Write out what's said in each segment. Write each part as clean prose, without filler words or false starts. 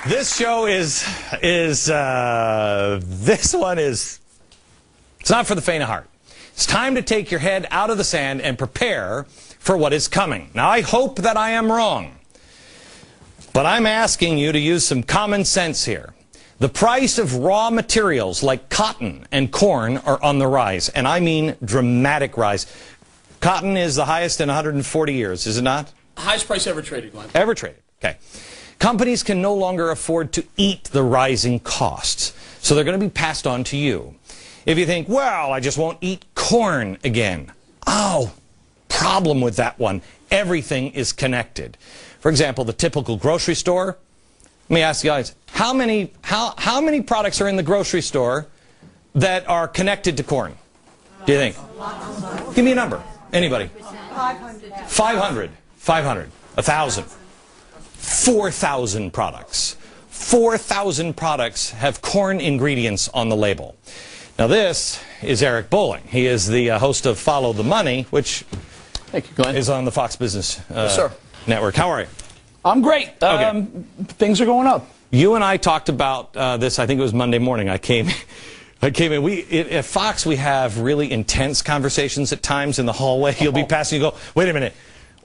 This show this one is, it's not for the faint of heart. It's time to take your head out of the sand and prepare for what is coming. Now, I hope that I am wrong, but I'm asking you to use some common sense here. The price of raw materials like cotton and corn are on the rise, and I mean dramatic rise. Cotton is the highest in 140 years, is it not? Highest price ever traded, Glenn. Ever traded, okay. Companies can no longer afford to eat the rising costs, so they're going to be passed on to you. If you think, well, I just won't eat corn again. Oh, problem with that one. Everything is connected. For example, the typical grocery store. Let me ask you guys, how many products are in the grocery store that are connected to corn? Do you think? Give me a number. Anybody? 500. 500. 1,000. 4,000 products. 4,000 products have corn ingredients on the label. Now this is Eric Bolling. He is the host of Follow the Money, which Thank you, Glenn. is on the Fox Business Yes, sir. Network. How are you? I'm great. Okay. Things are going up. You and I talked about this, I think it was Monday morning. I came in. At Fox, we have really intense conversations at times in the hallway. You'll be passing, you go, wait a minute.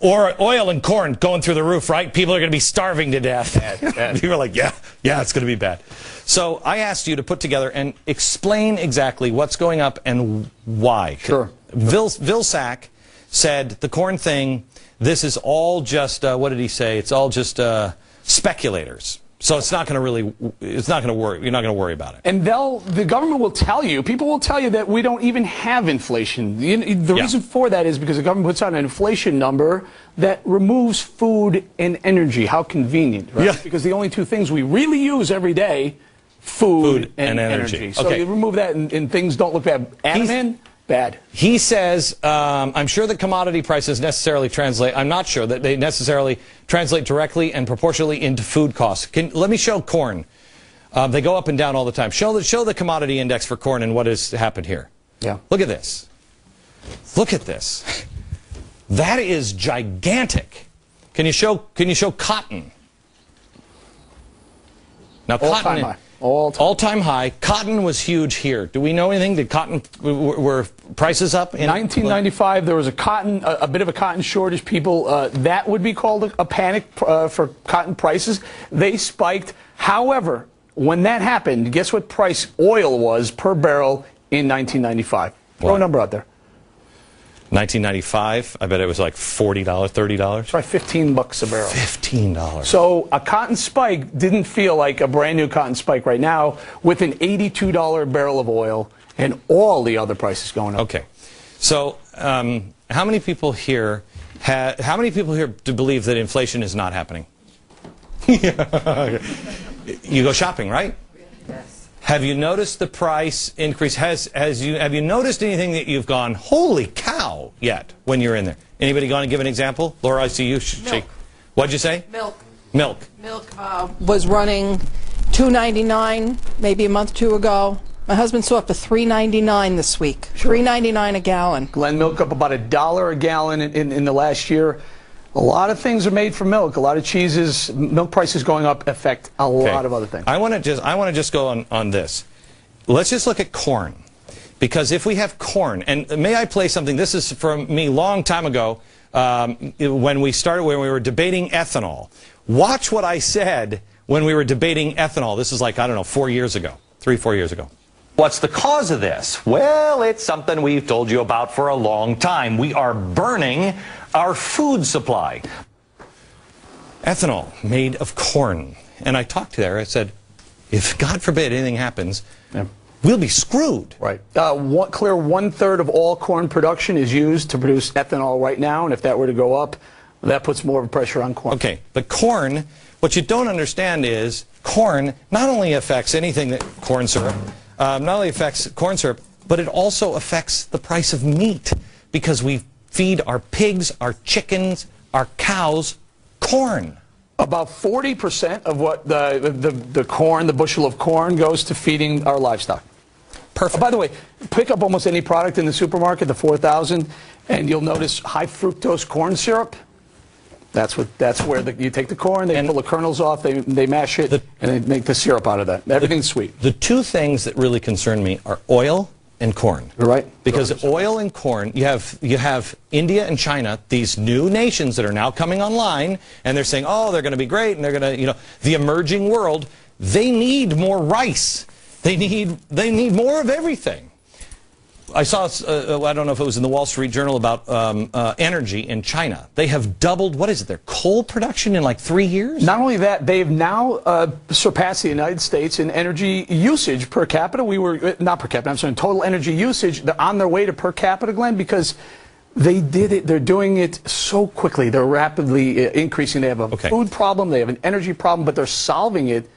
Or oil and corn going through the roof, right? People are going to be starving to death. Bad. You were like, yeah, it's going to be bad. So I asked you to put together and explain exactly what's going up and why. Sure. Vilsack said the corn thing, this is all just, what did he say? It's all just speculators. So it's not going to really, it's not going to worry, you're not going to worry about it. And the government will tell you, people will tell you that we don't even have inflation. The reason for that is because the government puts out an inflation number that removes food and energy. How convenient, right? Yeah. Because the only two things we really use every day, food and energy. So you remove that and things don't look bad. Admin, bad. He says, I'm sure that commodity prices necessarily translate, I'm not sure that they necessarily translate directly and proportionally into food costs. Let me show corn. They go up and down all the time. Show the commodity index for corn and what has happened here. Yeah. Look at this. Look at this. That is gigantic. Can you show cotton? Now all-time high. All-time high. Cotton was huge here. Do we know anything? Did cotton, were prices up? In 1995, there was a bit of a cotton shortage. People, that would be called a panic for cotton prices. They spiked. However, when that happened, guess what price oil was per barrel in 1995? Throw a number out there. 1995, I bet it was like $40, $30. It's probably $15 a barrel. $15. So a cotton spike didn't feel like a brand new cotton spike right now with an $82 barrel of oil and all the other prices going up. Okay. So how many people here do believe that inflation is not happening? You go shopping, right? Yes. Have you noticed the price increase? Have you noticed anything that you've gone, holy cow, yet when you're in there? Anybody going to give an example? Laura, I see you shake. What'd you say? Milk. Milk. Milk was running $2.99 maybe a month or two ago. My husband saw up to $3.99 this week. Sure. $3.99 a gallon. Glenn, milk up about $1 a gallon in the last year. A lot of things are made from milk. A lot of cheeses, milk prices going up affect a lot of other things. I want to just go on this. Let's just look at corn, because if we have corn, and may I play something? This is from me a long time ago when we were debating ethanol. Watch what I said when we were debating ethanol. This is like, I don't know, 4 years ago, 3-4 years ago. What's the cause of this? Well, it's something we've told you about for a long time. We are burning our food supply. Ethanol made of corn. And I talked to her. I said, if God forbid anything happens, we'll be screwed. Right. Clear 1/3 of all corn production is used to produce ethanol right now. And if that were to go up, that puts more of a pressure on corn. Okay. But corn, what you don't understand is corn not only affects anything that corn syrup, not only affects corn syrup, but it also affects the price of meat, because we feed our pigs, our chickens, our cows corn. About 40% of what the corn, the bushel of corn, goes to feeding our livestock. Perfect. By the way, pick up almost any product in the supermarket, the 4,000, and you'll notice high fructose corn syrup. That's where you take the corn, they pull the kernels off, they mash it, and they make the syrup out of that. Everything's sweet. The two things that really concern me are oil and corn. You're right. Because oil and corn, you have India and China, these new nations that are now coming online, and they're saying, oh, they're going to be great, and they're going to, the emerging world, they need more rice. They need more of everything. I saw, I don't know if it was in the Wall Street Journal, about energy in China. They have doubled, what is it, their coal production in like 3 years? Not only that, they've now surpassed the United States in energy usage per capita. We were, not per capita, I'm sorry, total energy usage. They're on their way to per capita, Glenn, because they did it. They're doing it so quickly. They're rapidly increasing. They have a food problem. They have an energy problem, but they're solving it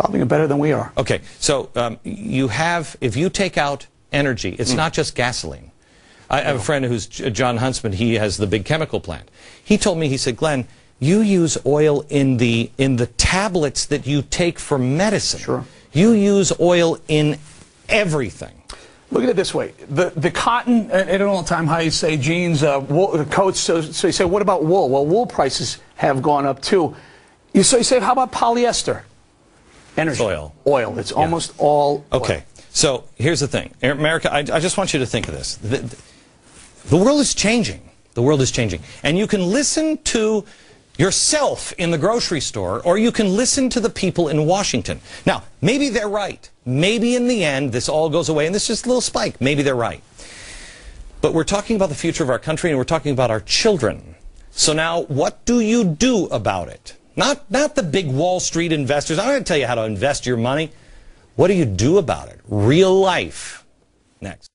better than we are. Okay, so if you take out energy, it's not just gasoline. I have a friend who's John Huntsman. He has the big chemical plant. He told me, he said, Glenn, you use oil in the tablets that you take for medicine. Sure. You use oil in everything. Look at it this way. The cotton, at an all-time high, you say jeans, wool, coats, so you say, what about wool? Well, wool prices have gone up too. So you say, how about polyester? Energy. It's oil. It's almost all oil. Okay. So here's the thing. America, I just want you to think of this. The world is changing. The world is changing. And you can listen to yourself in the grocery store, or you can listen to the people in Washington. Now, maybe they're right. Maybe in the end this all goes away and this is just a little spike. Maybe they're right. But we're talking about the future of our country, and we're talking about our children. So now, what do you do about it? Not the big Wall Street investors. I'm not going to tell you how to invest your money. What do you do about it? Real life. Next.